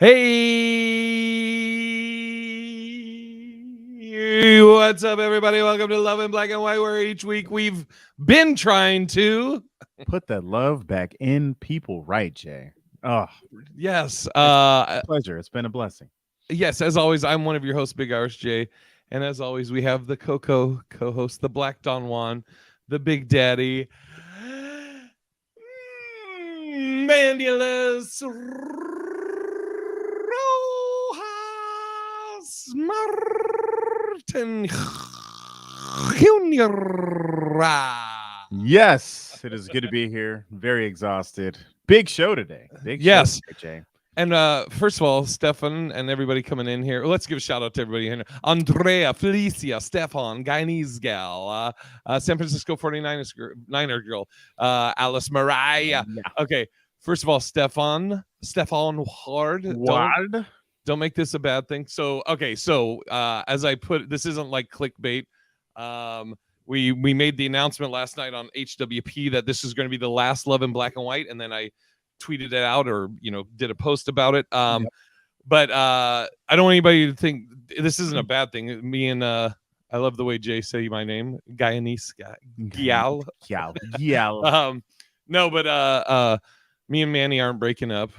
Hey, what's up, everybody? Welcome to Love in Black and White, where each week we've been trying to put that love back in people, right, Jay? Oh, yes, pleasure. It's been a blessing. yes. As always, I'm one of your hosts, Big Irish Jay, and as always, we have the Coco co-host, the Black Don Juan, the Big Daddy, Manulus Rojas Martin Jr. Yes, it is good to be here. Very exhausted. Big show today. Big Yes. show today, Jay. And first of all, Stefan and everybody coming in here. Let's give a shout out to everybody here. Andrea, Felicia, Stefan, Guyanese gal, San Francisco 49ers girl, Alice Mariah. Yeah. Okay, first of all, Stefan Hard. What? Don't make this a bad thing. So, okay, so as I put, this isn't like clickbait. We made the announcement last night on HWP that this is going to be the last Love in Black and White, and then I tweeted it out or did a post about it. Yep. But I don't want anybody to think this isn't a bad thing. Me and I love the way Jay say my name, Guyanese Gial. Gial. No, but me and Manny aren't breaking up.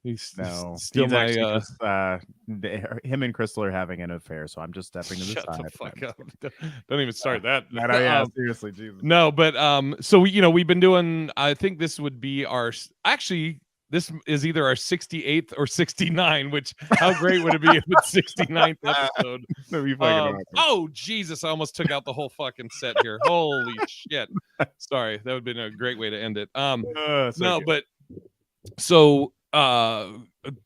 He's still my just, him and Crystal are having an affair, so I'm just stepping to the side. Shut the fuck up. Don't even start that. Yeah, seriously, Jesus. No, but so we've been doing, I think this would be this is either our 68th or 69, which how great would it be if it's 69th episode? Oh Jesus, I almost took out the whole fucking set here. Holy shit. Sorry, that would have been a great way to end it. But so a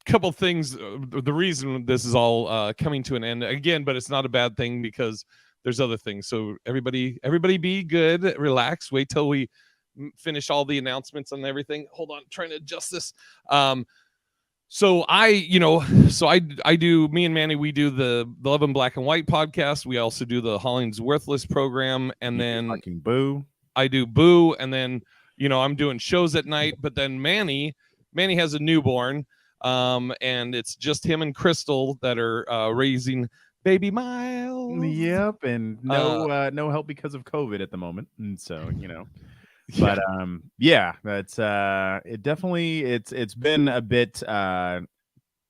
couple things. The reason this is all coming to an end again, but it's not a bad thing because there's other things. So everybody be good, relax, wait till we finish all the announcements and everything. Hold on, trying to adjust this. So I do, me and Manny, we do the Love in Black and White podcast. We also do the Hollings Worthless program, and then fucking Boo. I do Boo, and then I'm doing shows at night. But then Manny has a newborn, and it's just him and Crystal that are raising baby Miles. Yep, and no help because of COVID at the moment, and so But that's it definitely it's been a bit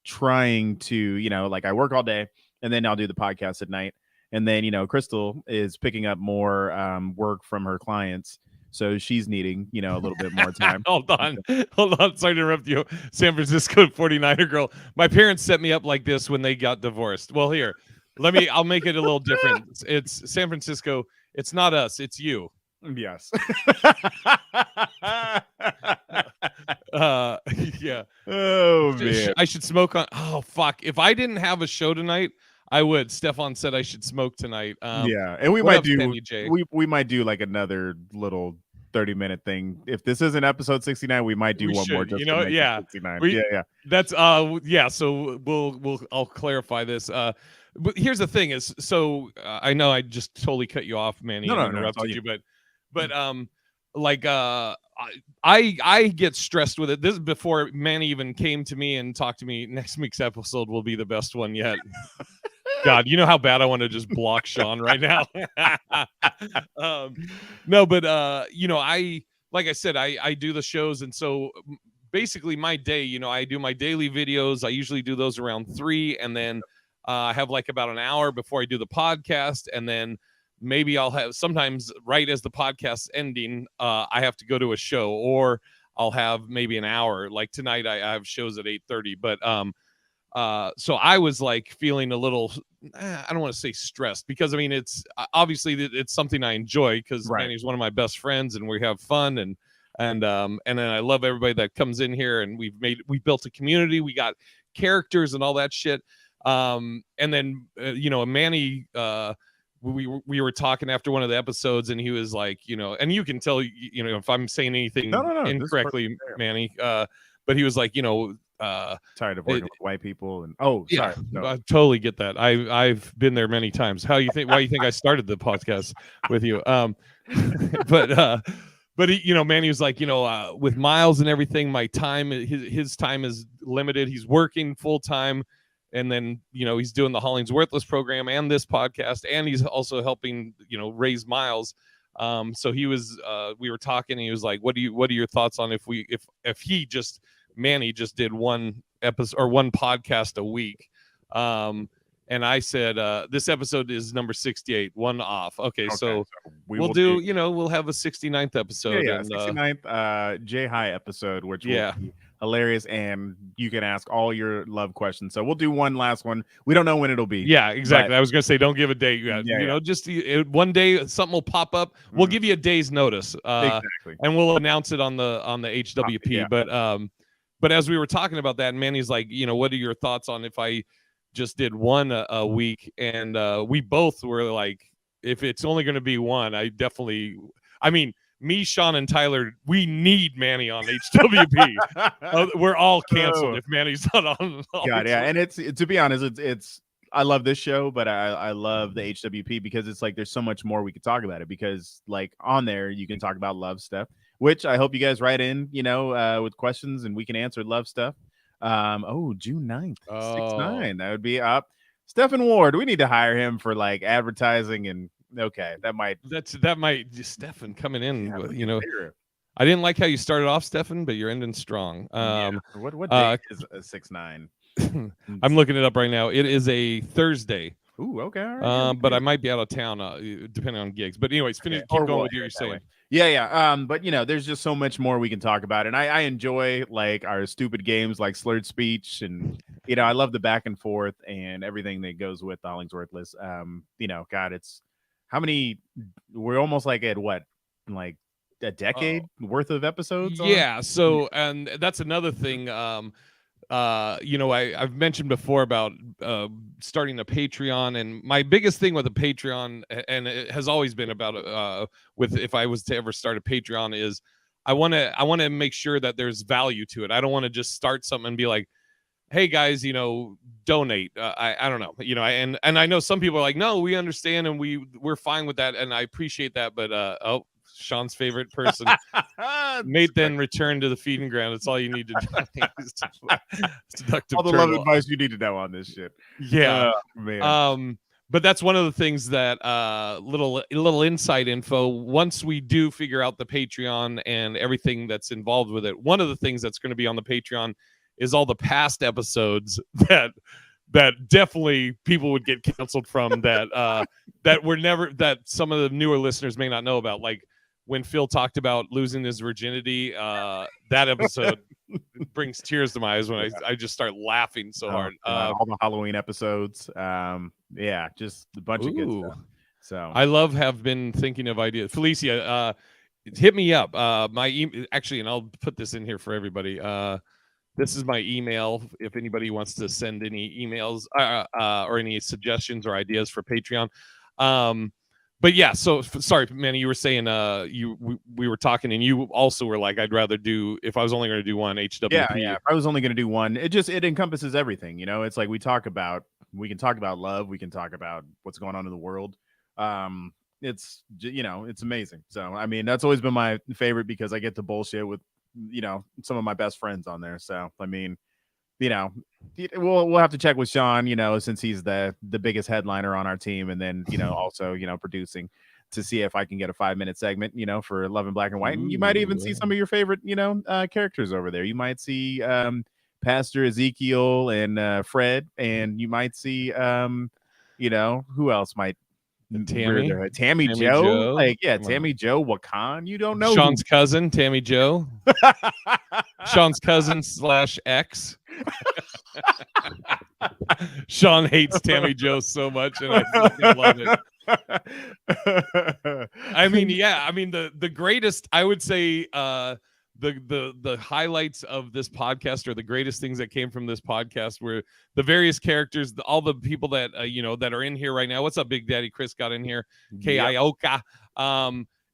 trying to like I work all day and then I'll do the podcast at night, and then Crystal is picking up more work from her clients. So she's needing, a little bit more time. Hold on. Sorry to interrupt you. San Francisco 49er girl. My parents set me up like this when they got divorced. Well, here, I'll make it a little different. It's San Francisco. It's not us. It's you. Yes. Yeah. Oh, man. I should smoke on. Oh, fuck. If I didn't have a show tonight, I would. Stefan said I should smoke tonight. And we might do like another little 30-minute thing. If this isn't episode 69, we might do one more. Just 69. That's So I'll clarify this. But here's the thing: is so I know I just totally cut you off, Manny. No, interrupted you, but I get stressed with it. This is before Manny even came to me and talked to me. Next week's episode will be the best one yet. God, you know how bad I want to just block Sean right now. No, but I like I said, I do the shows, and so basically my day, I do my daily videos. I usually do those around 3, and then I have like about an hour before I do the podcast, and then maybe I'll have sometimes right as the podcast's ending, I have to go to a show, or I'll have maybe an hour. Like tonight, I have shows at 8:30, but so I was like feeling a little, I don't want to say stressed, because I mean, it's obviously it's something I enjoy because Manny's one of my best friends and we have fun, and then I love everybody that comes in here, and we built a community. We got characters and all that shit. And then, Manny, we were talking after one of the episodes, and he was like, and you can tell, if I'm saying anything incorrectly, Manny, but he was like, tired of working with white people, and sorry, no. I totally get that. I've been there many times. Why you think I started the podcast with you? but he, Manny was like, with Miles and everything, my time, his time is limited. He's working full time, and then he's doing the Hollings Worthless program and this podcast, and he's also helping raise Miles. So he was, we were talking, and he was like, what are your thoughts on if Manny just did one episode or one podcast a week? And I said, this episode is number 68, one off. Okay, so we'll do, we'll have a 69th episode. Yeah, and 69th J High episode, which will be hilarious, and you can ask all your love questions. So we'll do one last one. We don't know when it'll be. Yeah, exactly. I was gonna say, don't give a date yet. Just one day something will pop up. We'll give you a day's notice. Exactly. And we'll announce it on the HWP. But as we were talking about that, and Manny's like, what are your thoughts on if I just did one a week? And we both were like, if it's only going to be one, me, Sean, and Tyler, we need Manny on HWP. We're all canceled if Manny's not on. God, yeah. And it's, to be honest, it's I love this show, but I love the HWP because it's like there's so much more we could talk about it, because like on there you can talk about love stuff, which I hope you guys write in, with questions, and we can answer love stuff. June 9th, 6/9. That would be up. Stephen Ward, we need to hire him for like advertising, and that might Stephen coming in. I didn't like how you started off, Stephen, but you're ending strong. What day is 6/9? I'm looking it up right now. It is a Thursday. Ooh, okay. All right. But I might be out of town, depending on gigs. But anyways, keep going with what you're saying. Yeah. But there's just so much more we can talk about, and I enjoy like our stupid games like slurred speech, and I love the back and forth and everything that goes with the Hollings Worthless. God, it's how many? We're almost like at what, like a decade worth of episodes. Yeah. So, and that's another thing. I've mentioned before about starting a Patreon, and my biggest thing with a Patreon, and it has always been about if I was to ever start a Patreon, is I want to make sure that there's value to it. I don't want to just start something and be like, hey guys, donate. I don't know, and I know some people are like, no, we understand and we're fine with that, and I appreciate that, but Sean's favorite person. Nathan, return to the feeding ground. It's all you need to do. All the love advice you need to know on this shit. Yeah, man. But that's one of the things that little inside info. Once we do figure out the Patreon and everything that's involved with it, one of the things that's going to be on the Patreon is all the past episodes that definitely people would get canceled from that some of the newer listeners may not know about, like when Phil talked about losing his virginity. That episode brings tears to my eyes when I just start laughing so hard. All the Halloween episodes. Just a bunch of good stuff. So I have been thinking of ideas. Felicia, hit me up. Actually, and I'll put this in here for everybody. This is my email if anybody wants to send any emails or any suggestions or ideas for Patreon. But yeah, so sorry, Manny, you were saying we were talking, and you also were like, I'd rather do, if I was only going to do one, HWP. Yeah, if I was only going to do one, it encompasses everything. It's like we can talk about love, we can talk about what's going on in the world. It's it's amazing. So I mean, that's always been my favorite because I get to bullshit with some of my best friends on there. So I mean, we'll have to check with Sean, since he's the biggest headliner on our team, and then also producing, to see if I can get a 5-minute segment for Love in Black and White. And you might even see some of your favorite characters over there. You might see Pastor Ezekiel and Fred, and you might see who else might. Tammy Joe. Like, yeah, Tammy Joe Wakan. You don't know Sean's cousin, Tammy Joe. Sean's cousin / ex. Sean hates Tammy Joe so much, and I fucking love it. I mean, the greatest, I would say, the highlights of this podcast, or the greatest things that came from this podcast, were the various characters, all the people that that are in here right now. What's up, Big Daddy Chris got in here, Kioka,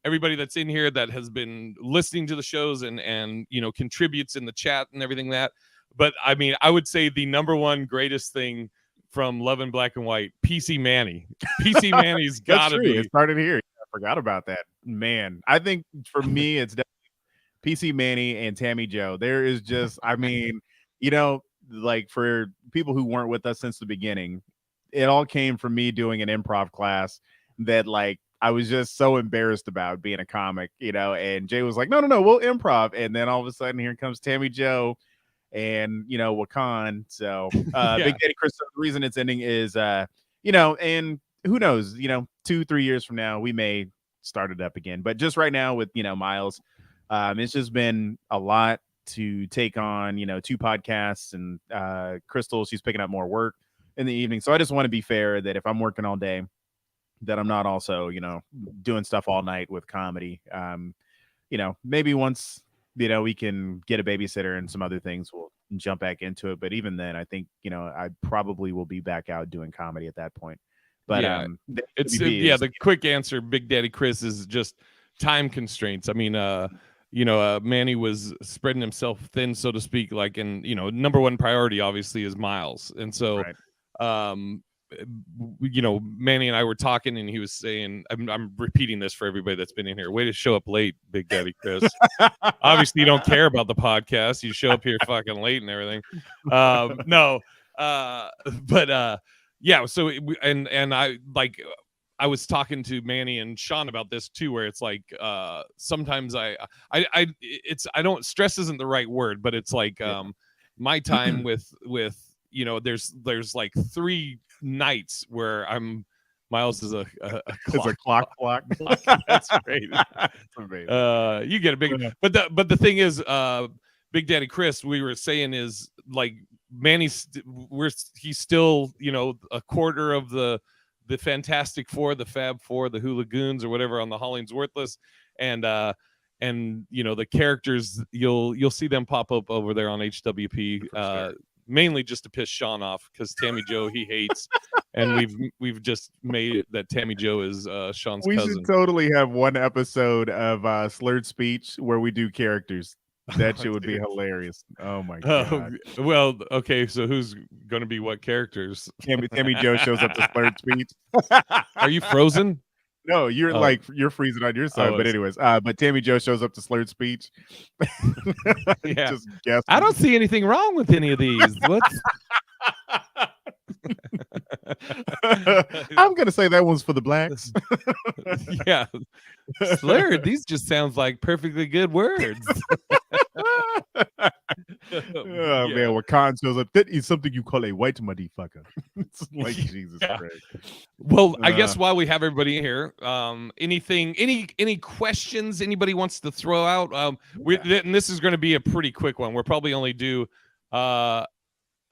everybody that's in here that has been listening to the shows and contributes in the chat and everything that. But I mean, I would say the number one greatest thing from Love in Black and White, PC Manny. PC Manny's gotta be. It started here. forgot about that. Man, I think for me, it's PC Manny and Tammy Joe. There is just, I mean, you know, like for people who weren't with us since the beginning, it all came from me doing an improv class that like I was just so embarrassed about being a comic, you know, and Jay was like, no, no, no, we'll improv. And then all of a sudden here comes Tammy Joe and, you know, Wakan. So Yeah. Big Daddy Chris, the reason it's ending is, you know, and who knows, you know, 2-3 years from now, we may start it up again. But just right now with, you know, Miles, it's just been a lot to take on, you know, 2 podcasts and Crystal, she's picking up more work in the evening. So I just want to be fair that if I'm working all day, that I'm not also, you know, doing stuff all night with comedy. You know, maybe once, you know, we can get a babysitter and some other things, we'll jump back into it. But even then, I think, you know, I probably will be back out doing comedy at that point. But Yeah. the It's AWP yeah, is, the quick answer, Big Daddy Chris, is just time constraints. I mean, you know, Manny was spreading himself thin, so to speak, like, and you know, number one priority obviously is Miles. And so right. um you know, Manny and I were talking and he was saying, I'm repeating this for everybody that's been in here, way to show up late, Big Daddy Chris. Obviously you don't care about the podcast, you show up here fucking late and everything. No, but yeah, so and I like, I was talking to Manny and Sean about this too, where it's like sometimes I don't, stress isn't the right word, but it's like my time with you know, there's like 3 nights where Miles is a It's a clock. clock. That's great. That's amazing. You get a big, but the thing is, Big Daddy Chris, we were saying is like Manny's, he's still, you know, a quarter of the Fantastic Four, the Fab Four, the Hooligoons or whatever on the Hollings Worthless, and you know, the characters, you'll see them pop up over there on HWP. Sure. Mainly just to piss Sean off because Tammy Joe he hates, and we've just made it that Tammy Joe is Sean's We cousin. should totally have one episode of slurred speech where we do characters. That shit would be hilarious. Oh my god. Well, okay, so who's gonna be what characters? Tammy Joe shows up to slurred speech. Are you frozen? No, you're like you're freezing on your side. But anyways, but Tammy Joe shows up to slurred speech. Yeah. Just guess. I don't see anything wrong with any of these. What's I'm gonna say that one's for the blacks. Yeah. Slurred. These just sounds like perfectly good words. Oh man, when Khan shows up, that is something you call a white motherfucker. It's like Jesus Christ. Well, I guess while we have everybody here, any questions anybody wants to throw out? And this is going to be a pretty quick one. We're probably only do Kay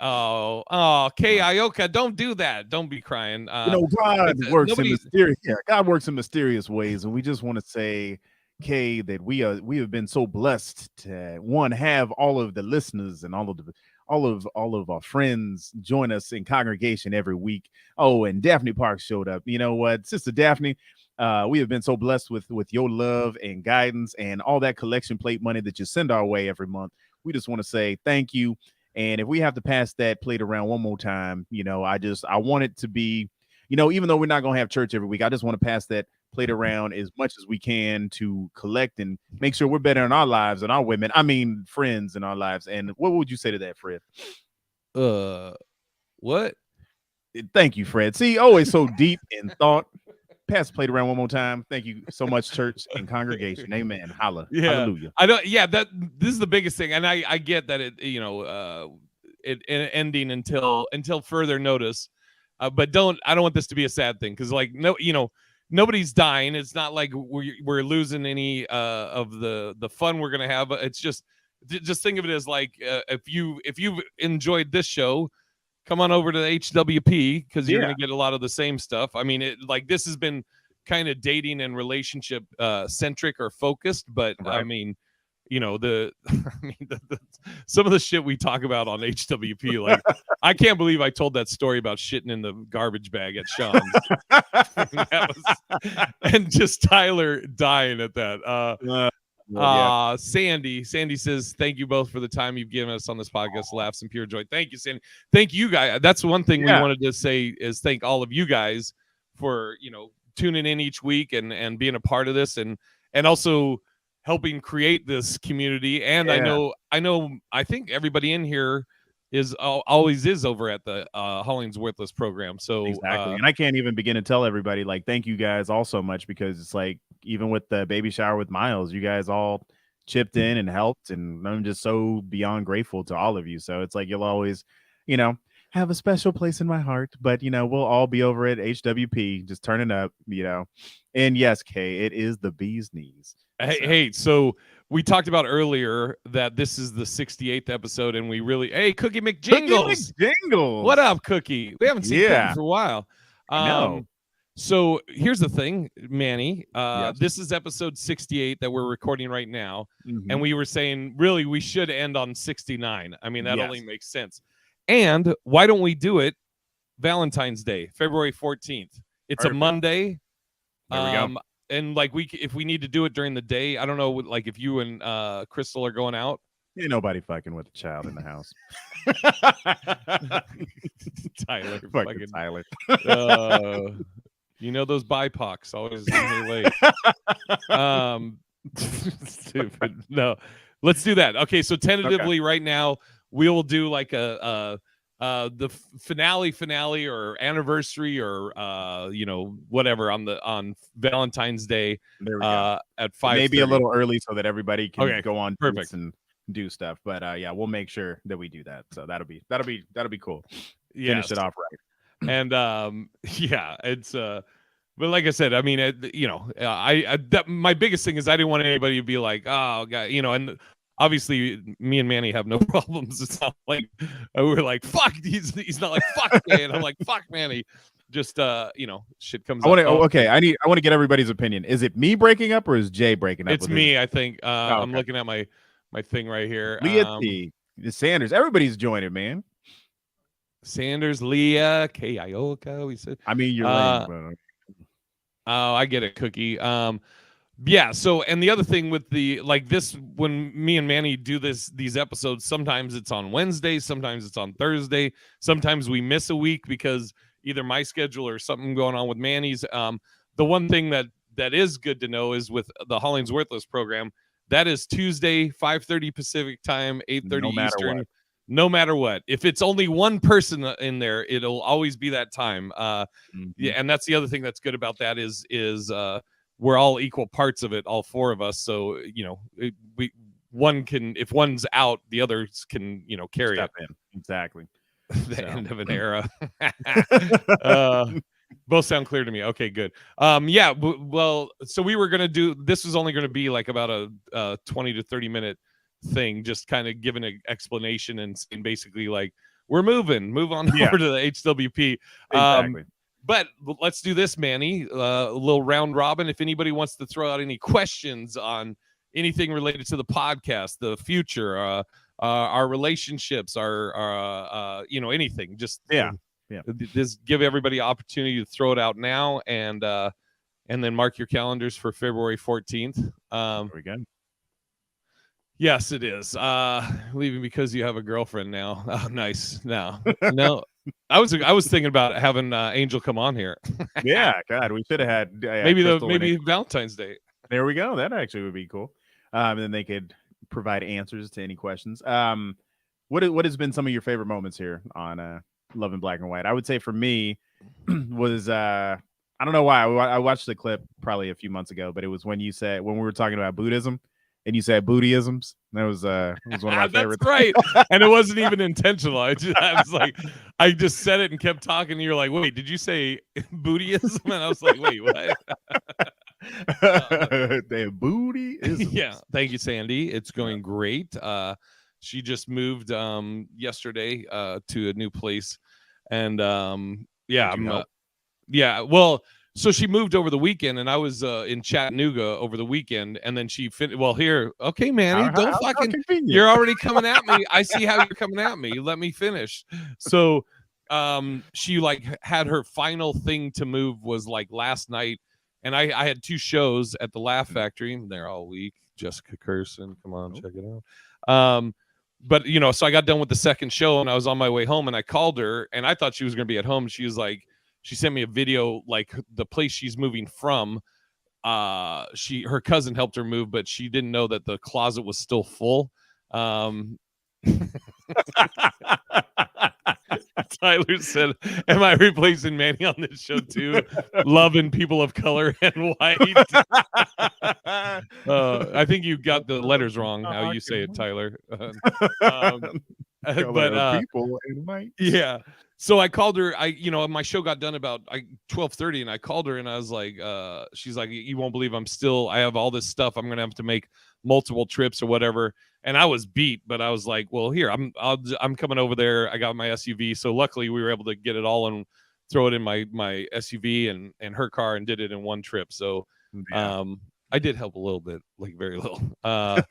Ioka, don't do that. Don't be crying. You know, God works in mysterious. Yeah, God works in mysterious ways, and we just want to say, Kay, that we have been so blessed to have all of the listeners and all of our friends join us in congregation every week. Oh, and Daphne Parks showed up. You know what, Sister Daphne, we have been so blessed with your love and guidance and all that collection plate money that you send our way every month. We just want to say thank you. And if we have to pass that plate around one more time, you know, I want it to be, you know, even though we're not going to have church every week, I just want to pass that plate around as much as we can to collect and make sure we're better in our lives and our women. I mean, friends in our lives. And what would you say to that, Fred? What? Thank you, Fred. See, always so deep in thought. Pass the plate around one more time. Thank you so much, church and congregation. Amen. Holla. Yeah. Hallelujah. I don't. Yeah, this is the biggest thing, and I get that it, you know, it ending until further notice. But I don't want this to be a sad thing because, like, no, you know, nobody's dying. It's not like we're losing any of the fun we're gonna have. It's just think of it as like if you've enjoyed this show, come on over to the HWP because you're going to get a lot of the same stuff. I mean, this has been kind of dating and relationship centric or focused, but right. I mean, you know, some of the shit we talk about on HWP, like I can't believe I told that story about shitting in the garbage bag at Sean's. And just Tyler dying at that. Sandy says, thank you both for the time you've given us on this podcast, laughs and pure joy. Thank you, Sandy. Thank you guys. That's one thing we wanted to say is thank all of you guys for, you know, tuning in each week and being a part of this, and also helping create this community. And I think everybody in here is always is over at the Hollingsworthless program. So exactly. And I can't even begin to tell everybody, like, thank you guys all so much, because it's like, even with the baby shower with Miles, you guys all chipped in and helped, and I'm just so beyond grateful to all of you. So it's like, you'll always, have a special place in my heart. But we'll all be over at HWP just turning up, and yes, Kay, it is the bee's knees. Hey, so we talked about earlier that this is the 68th episode, and we really, Cookie McJingles. What up, Cookie? We haven't seen Cookie for a while. I know. So here's the thing, Manny. Yes. This is episode 68 that we're recording right now, and we were saying, really, we should end on 69. I mean, that only makes sense. And why don't we do it Valentine's Day, February 14th? It's Perfect. a Monday. There we go. And like if we need to do it during the day, I don't know, like if you and Crystal are going out. Ain't nobody fucking with a child in the house. Tyler. Fucking Tyler. Those BIPOCs always late. Stupid. No, let's do that. Okay, so tentatively right now we will do like the finale or anniversary or whatever on Valentine's Day. There we go. At 5:30. Maybe a little early so that everybody can go on perfect and do stuff. But we'll make sure that we do that. So that'll be cool. Yeah, finish it off right. And it's but like I said, I mean, my biggest thing is I didn't want anybody to be like, oh god, and obviously me and Manny have no problems. It's not like we're like, fuck, he's not like fuck man, and I'm like, fuck Manny. Just shit comes up. I want to get everybody's opinion. Is it me breaking up or is Jay breaking up? It's me, I think. I'm looking at my thing right here. Leah T, Sanders, everybody's joining, man. Sanders, Leah, Kayoka, we said. I mean, you're lame, but oh, I get it, Cookie. So, and the other thing with this, when me and Manny do these episodes, sometimes it's on Wednesday, sometimes it's on Thursday, sometimes we miss a week because either my schedule or something going on with Manny's. The one thing that is good to know is with the Hollingsworthless program, that is Tuesday, 5:30 Pacific time, 8:30 Eastern. No matter what. If it's only one person in there, it'll always be that time. Yeah, and that's the other thing that's good about that is we're all equal parts of it, all four of us. So one can, if one's out, the others can carry Step it. in. Exactly. The end of an era. Both sound clear to me. Okay, good. Well, so we were gonna do this was only gonna be like about a 20 to 30 minute thing, just kind of giving an explanation and basically like we're move on over to the HWP. Exactly. But let's do this, Manny. A little round robin. If anybody wants to throw out any questions on anything related to the podcast, the future, our relationships, our anything, just just give everybody opportunity to throw it out now, and then mark your calendars for February 14th. There we go. Yes, it is. Leaving because you have a girlfriend now. Oh, nice. No. I was thinking about having Angel come on here. Yeah, God, we should have had maybe Valentine's Day. There we go. That actually would be cool. And then they could provide answers to any questions. What has been some of your favorite moments here on Love in Black and White? I would say for me was I don't know why I watched the clip probably a few months ago, but it was when we were talking about Buddhism. And you said Buddhisms. That was one of my favorites. That's right. And it wasn't even intentional. I just said it and kept talking. And you're like, wait, did you say Buddhism? And I was like, wait, what? Damn, Buddhism. Yeah. Thank you, Sandy. It's going great. She just moved yesterday to a new place. And well, so she moved over the weekend, and I was in Chattanooga over the weekend, and then she okay, Manny, don't fucking, you're already coming at me. I see how you're coming at me. Let me finish. So she like had her final thing to move was like last night, and I had two shows at the Laugh Factory, and they're all week. Jessica Curson, come on, check it out. But so I got done with the second show, and I was on my way home, and I called her, and I thought she was going to be at home. She was like, she sent me a video, like the place she's moving from. Her cousin helped her move, but she didn't know that the closet was still full. Tyler said, "Am I replacing Manny on this show too? Loving people of color and white." I think you got the letters wrong. How you say it, Tyler? But people and white. Yeah. So I called her. My show got done about 12:30, and I called her, and I was like, she's like, "You won't believe I have all this stuff. I'm gonna have to make multiple trips or whatever." And I was beat, but I was like, "Well, here, I'm coming over there. I got my SUV, so luckily we were able to get it all and throw it in my SUV and her car and did it in one trip." So, I did help a little bit, like very little. What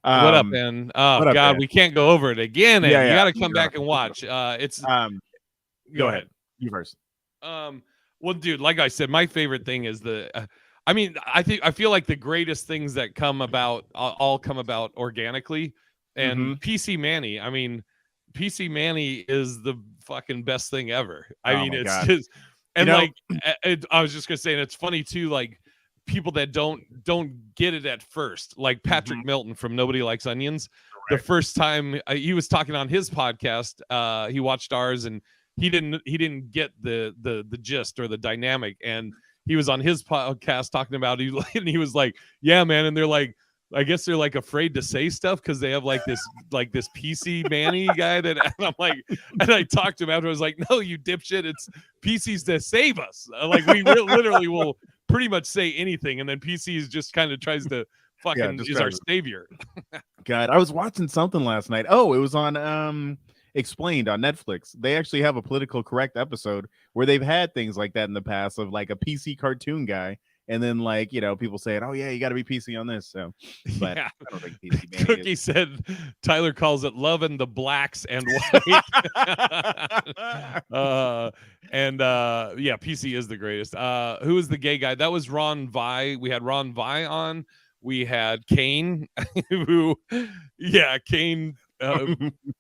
up, man? Oh God, man? We can't go over it again. You got to come back and watch. It's go ahead. You first. Well, dude, like I said, my favorite thing is I feel like the greatest things that come about all come about organically. And PC Manny, PC Manny is the fucking best thing ever. It's just, and I was just gonna say, and it's funny too, like people that don't get it at first, like Patrick Milton from Nobody Likes Onions. Right. The first time he was talking on his podcast, he watched ours and he didn't get the gist or the dynamic, and he was on his podcast talking about it, and he was like, "Yeah, man," and they're like, I guess they're like afraid to say stuff because they have like this PC Manny guy that, and I'm like, and I talked to him after. I was like, "No, you dipshit! It's PC's to save us. Like we literally will pretty much say anything, and then PC's just kind of tries to fucking is our savior." God, I was watching something last night. Oh, it was on Explained on Netflix. They actually have a political correct episode where they've had things like that in the past of like a PC cartoon guy. And then, like, people saying, "Oh yeah, you got to be PC on this." So, but I don't think PC Manny Cookie said Tyler calls it loving the blacks and white. PC is the greatest. Who is the gay guy? That was Ron Vi. We had Ron Vi on. We had Kane, Kane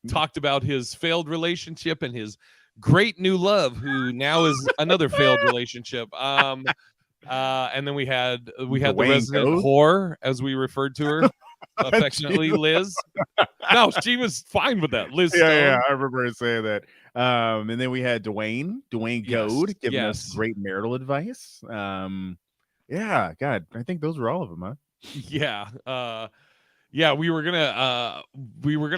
talked about his failed relationship and his great new love, who now is another failed relationship. And then we had the resident whore, as we referred to her affectionately, Liz. No, she was fine with that. Liz. Yeah, I remember her saying that. And then we had Dwayne Goad giving us great marital advice. Yeah, God, I think those were all of them, huh? Yeah. We were gonna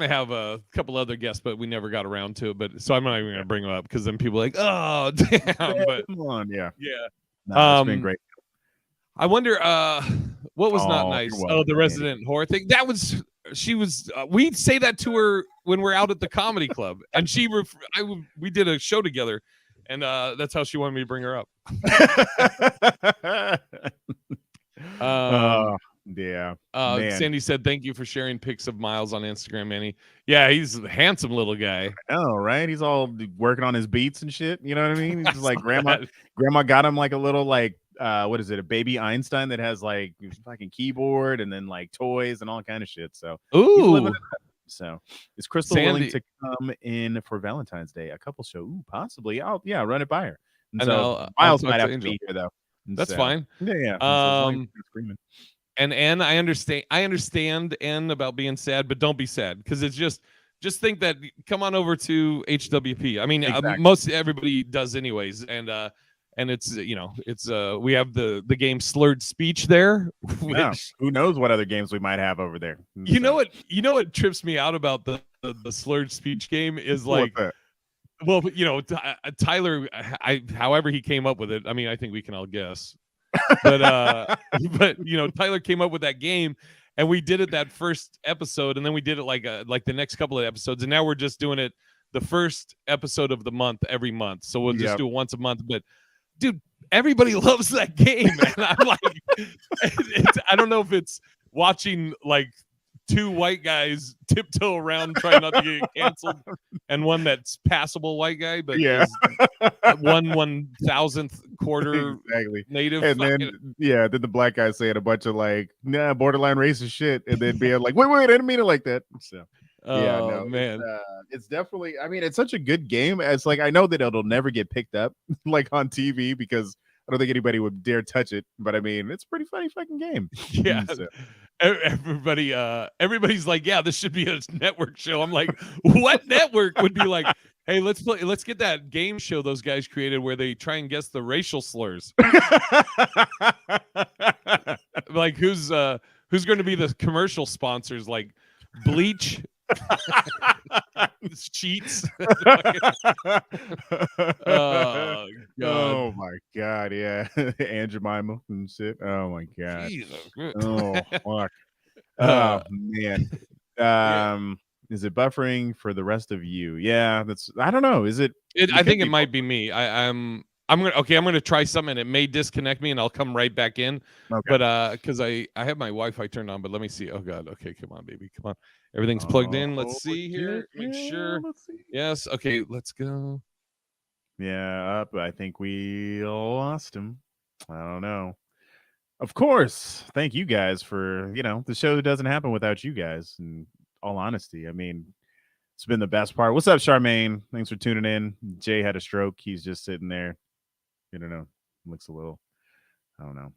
have a couple other guests, but we never got around to it. But so I'm not even gonna bring them up because then people are like, "Oh, damn!" But come on, yeah. No, it's been great. I wonder what was not nice. The resident whore thing. That was we say that to her when we're out at the comedy club, and we did a show together, and that's how she wanted me to bring her up. Sandy said, "Thank you for sharing pics of Miles on Instagram, Manny." Yeah, he's a handsome little guy. Oh, right. He's all working on his beats and shit. You know what I mean? He's just like grandma got him like a little like what is it? A baby Einstein that has like fucking keyboard and then like toys and all kind of shit. So So is Crystal willing to come in for Valentine's Day? A couple show? Ooh, possibly. I'll run it by her. And so Miles might have to be here though. That's fine. Yeah. And I understand N about being sad, but don't be sad because it's just think that come on over to HWP. I mean, exactly. Most everybody does anyways, and it's it's we have the game Slurred Speech there. Which, who knows what other games we might have over there? You know what trips me out about the Slurred Speech game is like. Well, Tyler, however he came up with it. I mean, I think we can all guess. But Tyler came up with that game, and we did it that first episode, and then we did it like the next couple of episodes, and now we're just doing it the first episode of the month every month. So we'll just do it once a month. But dude, everybody loves that game, man. I'm like, I don't know if it's watching like two white guys tiptoe around trying not to get canceled, and one that's passable white guy, but one 1,000th quarter native. And then then the black guy saying a bunch of like borderline racist shit, and then being like, wait, I didn't mean it like that. So Yeah, Oh no, man. it's definitely. I mean, it's such a good game. It's like I know that it'll never get picked up like on TV because I don't think anybody would dare touch it. But I mean, it's a pretty funny fucking game. Yeah. So, Everybody's like, yeah, this should be a network show. I'm like, what network would be like, hey, let's get that game show those guys created where they try and guess the racial slurs. Like who's going to be the commercial sponsors, like Bleach, Cheats. Oh god. Oh my god, yeah. Aunt Jemima and shit. Oh my god. Jesus. Oh fuck. Uh, Oh man. yeah. Is it buffering for the rest of you? Yeah, that's I don't know. Is it I could think it be might be me. I'm gonna try something and it may disconnect me and I'll come right back in. okay. But because I have my Wi-Fi turned on, but let me see. Oh god, okay, come on, baby. Come on. Everything's plugged in. Let's Oh see here. shit. Make Yeah, sure. let's see. Yes. Okay, let's go. Yeah, up. I think we lost him. I don't know. Of course. Thank you guys for, the show doesn't happen without you guys. In all honesty, I mean, it's been the best part. What's up, Charmaine? Thanks for tuning in. Jay had a stroke. He's just sitting there. I don't know. Looks a little, I don't know,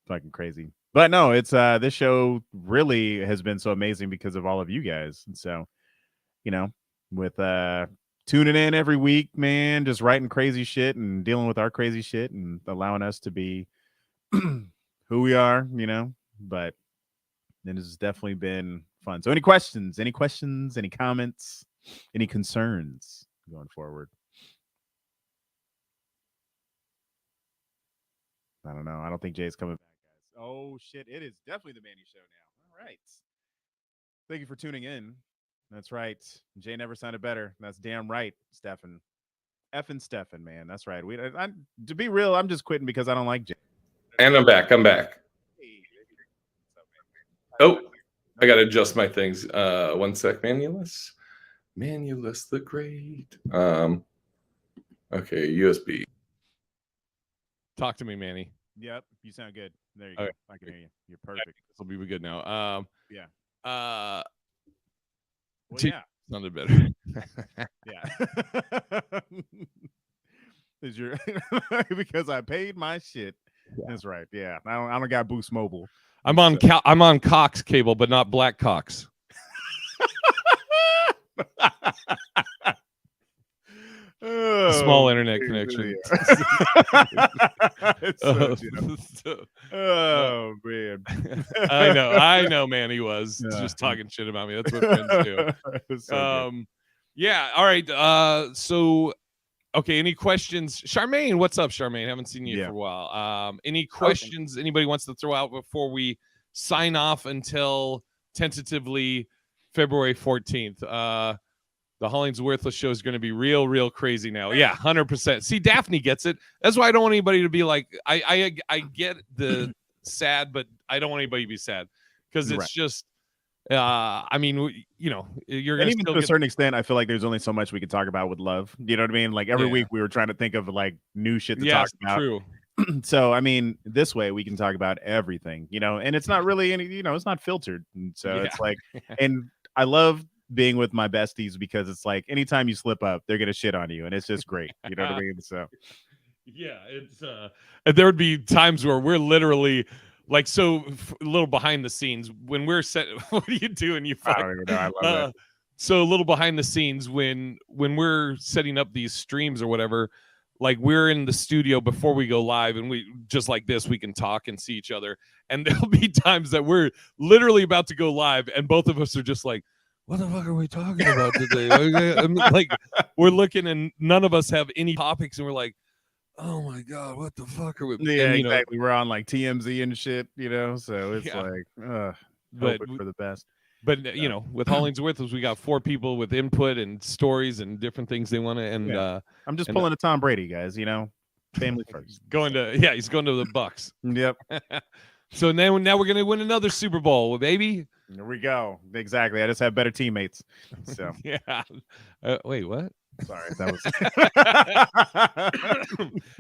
fucking crazy. But no, it's this show really has been so amazing because of all of you guys. And so, with tuning in every week, man, just writing crazy shit and dealing with our crazy shit and allowing us to be who we are, but it has definitely been fun. So any questions, any comments, any concerns going forward? I don't know. I don't think Jay's coming back, guys. Oh shit, it is definitely the Manny show now. All right. Thank you for tuning in. That's right. Jay never sounded better. That's damn right, Stefan. Effing Stefan, man. That's right. To be real, I'm just quitting because I don't like Jay. And I'm back. Oh, I gotta adjust my things. One sec, Manulus the Great. Okay, USB. Talk to me, Manny. Yep, you sound good. There you go. I can hear you. You're perfect. This will be good now. Yeah. Well, yeah, sounded better. Yeah. Is your because I paid my shit. Yeah. That's right. Yeah, I don't got Boost Mobile. I'm on Cox cable, but not Black Cox. Small internet connection. Oh man. I know man, he was just talking shit about me. That's what friends do. Yeah, all right. So okay, any questions? Charmaine, what's up, Charmaine? Haven't seen you for a while. Any questions anybody wants to throw out before we sign off until tentatively February 14th? The Hollings Worthless show is going to be real crazy now. Yeah, 100%. See, Daphne gets it. That's why I don't want anybody to be like, I get the sad, but I don't want anybody to be sad because it's just, I mean, you're going to even to a certain extent, I feel like there's only so much we can talk about with love. You know what I mean? Like every week we were trying to think of like new shit to talk about. True. So, I mean, this way we can talk about everything, and it's not really any, it's not filtered. And so it's like, and I love being with my besties because it's like anytime you slip up, they're gonna shit on you, and it's just great. You know what I mean? So yeah, it's there would be times where we're literally like a little behind the scenes when we're set. What are you doing? You I don't even know. I love that. So a little behind the scenes when we're setting up these streams or whatever, like we're in the studio before we go live and we just like this, we can talk and see each other. And there'll be times that we're literally about to go live and both of us are just like, what the fuck are we talking about today? Like we're looking and none of us have any topics and we're like, oh my God, what the fuck are we? Yeah, and, exactly. We're on like TMZ and shit, so it's like, but for the best. But with Hollings Worthless, we got 4 people with input and stories and different things they want to. And I'm just pulling a Tom Brady, guys. Family first. He's going to the Bucks. Yep. So now we're gonna win another Super Bowl, baby. There we go. Exactly. I just have better teammates. So yeah. Wait, what? Sorry, that was.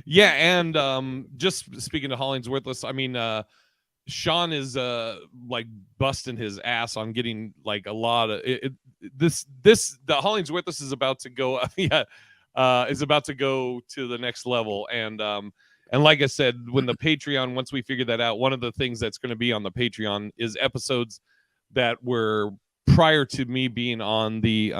Yeah, and just speaking to Hollings Worthless, I mean, Sean is like busting his ass on getting like a lot of this the Hollingsworthless is about to go is about to go to the next level. And like I said, when the Patreon, once we figure that out, one of the things that's going to be on the Patreon is episodes that were prior to me being on the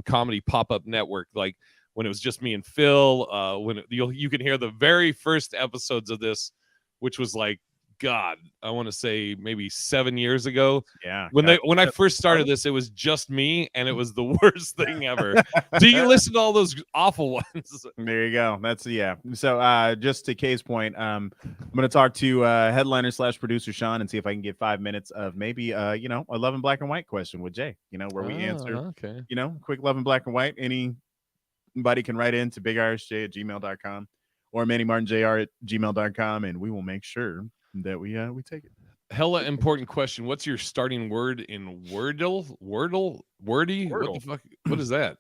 comedy pop-up network, like when it was just me and Phil, when you can hear the very first episodes of this, which was like, God, I want to say maybe 7 years ago. Yeah. When I first started this, it was just me, and it was the worst thing ever. Do you listen to all those awful ones? There you go. That's So just to Kay's point, I'm gonna talk to headliner / producer Sean and see if I can get 5 minutes of maybe a Love in Black and White question with Jay, where we answer Okay. quick Love in Black and White. Anybody can write in to bigirisj@gmail.com or mannymartinjr@gmail.com, and we will make sure that we take it. Hella important question. What's your starting word in Wordle? Wordy? What the fuck? What is that?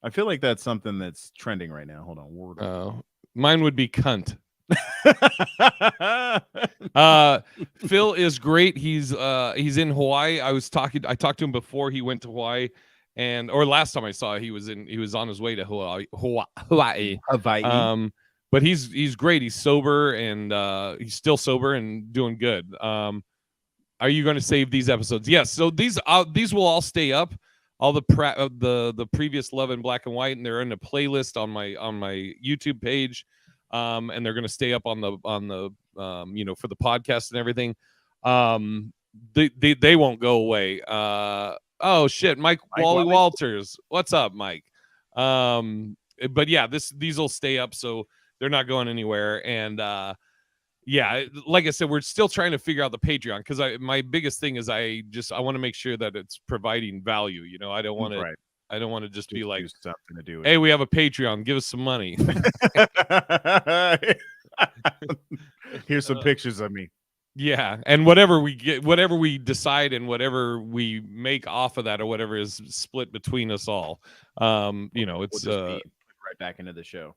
I feel like that's something that's trending right now. Hold on. Wordle. Mine would be cunt. Phil is great. He's in Hawaii. I talked to him before he went to Hawaii, or last time I saw he was on his way to Hawaii. But he's great. He's sober, and he's still sober and doing good. Are you going to save these episodes? Yes. So these will all stay up. All the previous Love in Black and White, and they're in a playlist on my YouTube page, and they're going to stay up on the for the podcast and everything. They won't go away. Oh shit, Mike Wally Walters, what's up, Mike? But yeah, these will stay up, so they're not going anywhere. And yeah, like I said, we're still trying to figure out the Patreon, because my biggest thing is I want to make sure that it's providing value. I don't want to I don't want to just be like, something to do with hey, we have a Patreon, give us some money. Here's some pictures of me. Yeah, and whatever we get, whatever we decide, and whatever we make off of that, or whatever is split between us all. It's right back into the show.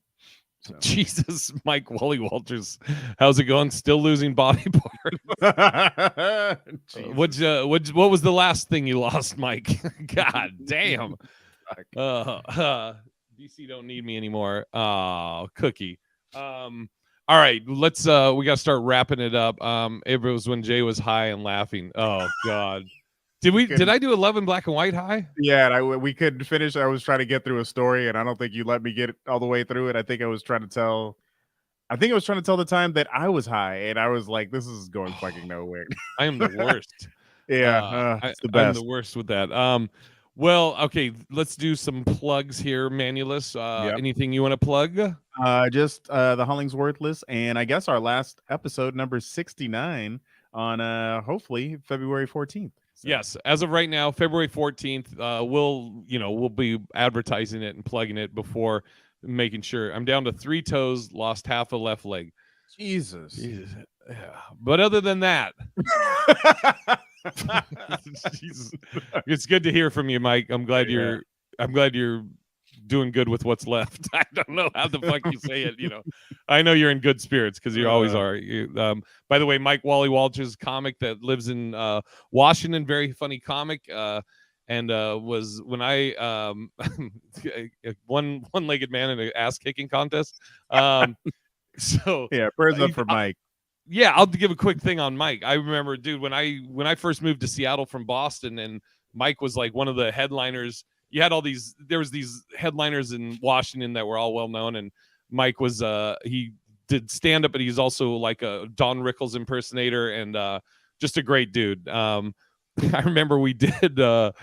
So. Jesus, Mike Wally Walters, how's it going? Still losing body parts. What was the last thing you lost, Mike? God damn. DC don't need me anymore. Cookie. All right, let's we gotta start wrapping it up. It was when Jay was high and laughing. Oh God. Did I do 11 Black and White high? Yeah, and we couldn't finish. I was trying to get through a story, and I don't think you let me get all the way through it. I think I was trying to tell the time that I was high, and I was like, "This is going fucking nowhere." I am the worst. Yeah, it's the best. I'm the worst with that. Well, okay, let's do some plugs here, Manulus. Anything you want to plug? Just the Hollingsworthless, and I guess our last episode, number 69, on hopefully February 14th. So. Yes, as of right now, February 14th, we'll be advertising it and plugging it before making sure. I'm down to 3 toes, lost half a left leg. Jesus. Yeah. But other than that, Jesus. It's good to hear from you, Mike. I'm glad you're doing good with what's left. I don't know how the fuck you say it. I know you're in good spirits, because you always are. By the way, Mike Wally Walters, comic that lives in Washington, very funny comic. And was when I one-legged man in an ass kicking contest. So yeah, prayers up for Mike. Yeah, I'll give a quick thing on Mike. I remember, dude, when I first moved to Seattle from Boston, and Mike was like one of the headliners. You had there was these headliners in Washington that were all well known, and Mike was he did stand up, but he's also like a Don Rickles impersonator, and just a great dude. I remember we did did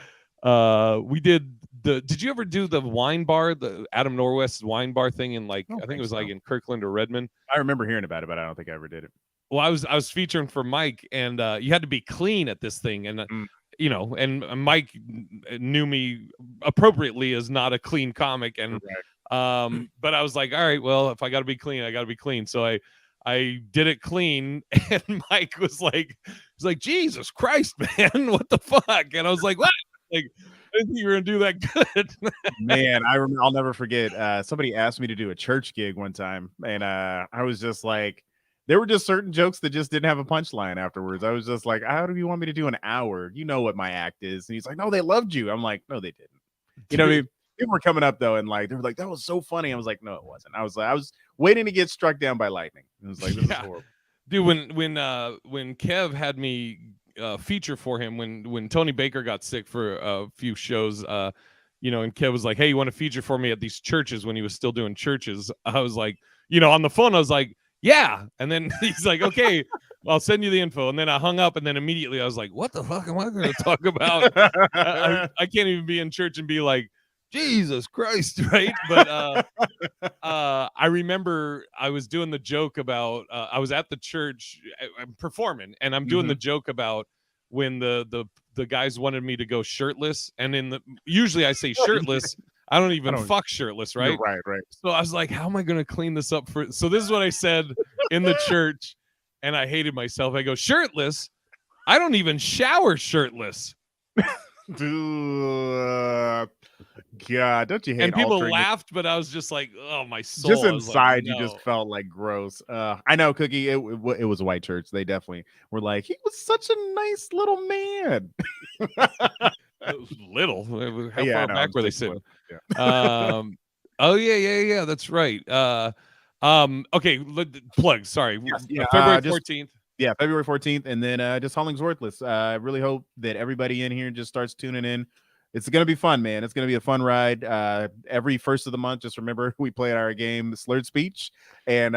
you ever do the wine bar, the Adam Norwest's wine bar thing in I think it was like in Kirkland or Redmond? I remember hearing about it, but I don't think I ever did it. Well, I was featuring for Mike, and you had to be clean at this thing, and and Mike knew me appropriately as not a clean comic, and but I was like, all right, well, if I got to be clean, I got to be clean. So I did it clean, and Mike was like, Jesus Christ, man, what the fuck? And I was like, what? Like, I didn't think you were gonna do that good. Man, I'll never forget. Somebody asked me to do a church gig one time, and I was just like, there were just certain jokes that just didn't have a punchline afterwards. I was just like, how do you want me to do an hour? You know what my act is. And he's like, no, they loved you. I'm like, no, they didn't. You know what I mean? People were coming up though, and like they were like, that was so funny. I was like, no, it wasn't. I was waiting to get struck down by lightning. It was like, this is horrible. Dude, when Kev had me feature for him when Tony Baker got sick for a few shows, you know, and Kev was like, hey, you want to feature for me at these churches when he was still doing churches? I was like, you know, on the phone, I was like, yeah. And then he's like, okay, I'll send you the info. And then I hung up, and then immediately I was like, what the fuck am I going to talk about? I can't even be in church and be like, Jesus Christ, right? But I remember I was doing the joke about I was at the church I'm performing, and I'm doing the joke about when the guys wanted me to go shirtless, and usually I say shirtless. I don't even fuck shirtless, right? Right. So I was like, how am I going to clean this up for? So this is what I said in the church, and I hated myself. I go, shirtless? I don't even shower shirtless. Dude, God, don't you hate? And people laughed, but I was just like, oh, my soul. Just inside, like, no. You just felt like gross. I know, Cookie. It was a white church. They definitely were like, he was such a nice little man. It was little. How far back were they sitting? Yeah. Oh yeah. That's right. Okay. Plug. Sorry. February 14th. Yeah, February 14th, and then just Hollings Worthless. I really hope that everybody in here just starts tuning in. It's going to be fun, man. It's going to be a fun ride. Every first of the month, just remember we play our game, Slurred Speech, and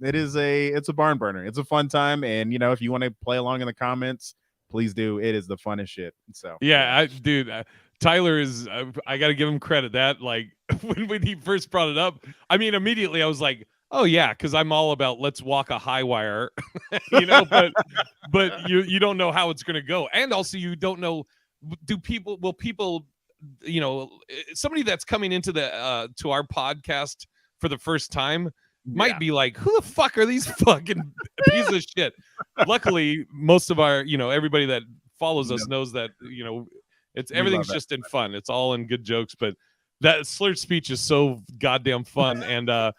it's a barn burner. It's a fun time, and you know, if you want to play along in the comments, please do. It is the funnest shit. So yeah, Tyler is. I got to give him credit. That like when he first brought it up, I mean, immediately I was like, oh yeah, because I'm all about let's walk a high wire, you know. But you don't know how it's going to go, and also you don't know. Will people, you know, somebody that's coming into the to our podcast for the first time might be like, who the fuck are these fucking pieces of shit? Luckily, most of our, you know, everybody that follows us knows that, you know, everything's just in fun. It's all in good jokes, but that Slurred Speech is so goddamn fun. And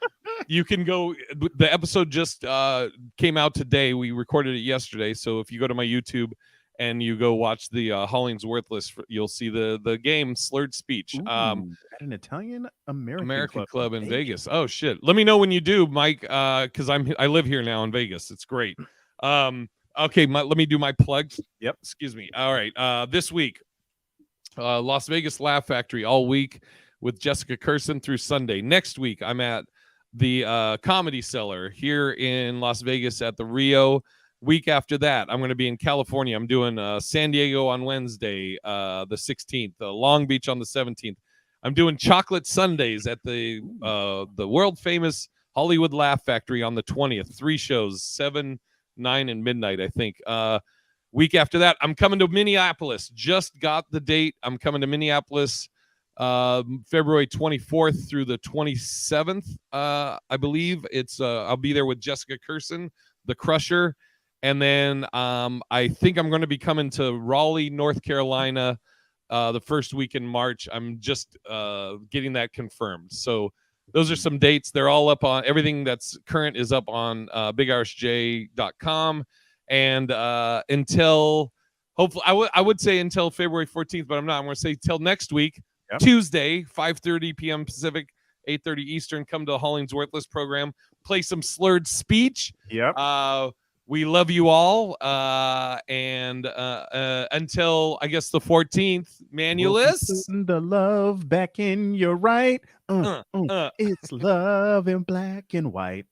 you can go, the episode just came out today. We recorded it yesterday. So if you go to my YouTube and you go watch the Hollings Worthless, you'll see the game Slurred Speech. At an Italian American club in Vegas. Oh shit! Let me know when you do, Mike, because I live here now in Vegas. It's great. Okay, let me do my plugs. Yep. Excuse me. All right. This week, Las Vegas Laugh Factory all week with Jessica Curson through Sunday. Next week, I'm at the Comedy Cellar here in Las Vegas at the Rio. Week after that, I'm going to be in California. I'm doing San Diego on Wednesday, the 16th, Long Beach on the 17th. I'm doing Chocolate Sundays at the world famous Hollywood Laugh Factory on the 20th. 3 shows, 7, 9, and midnight, I think. Week after that, I'm coming to Minneapolis. Just got the date. I'm coming to Minneapolis February 24th through the 27th, I believe. It's I'll be there with Jessica Curson, the Crusher. And then I think I'm going to be coming to Raleigh, North Carolina, the first week in March. I'm just getting that confirmed. So those are some dates. They're all up on everything that's current is up on bigirishj.com. And until hopefully I would say until February 14th, but I'm not. I'm going to say till next week, Tuesday, 5:30 p.m. Pacific, 8:30 Eastern. Come to the Hollings Worthless program. Play some Slurred Speech. Yep. We love you all. And until, I guess, the 14th, Manualists. Putting the love back in your right. It's love in black and white.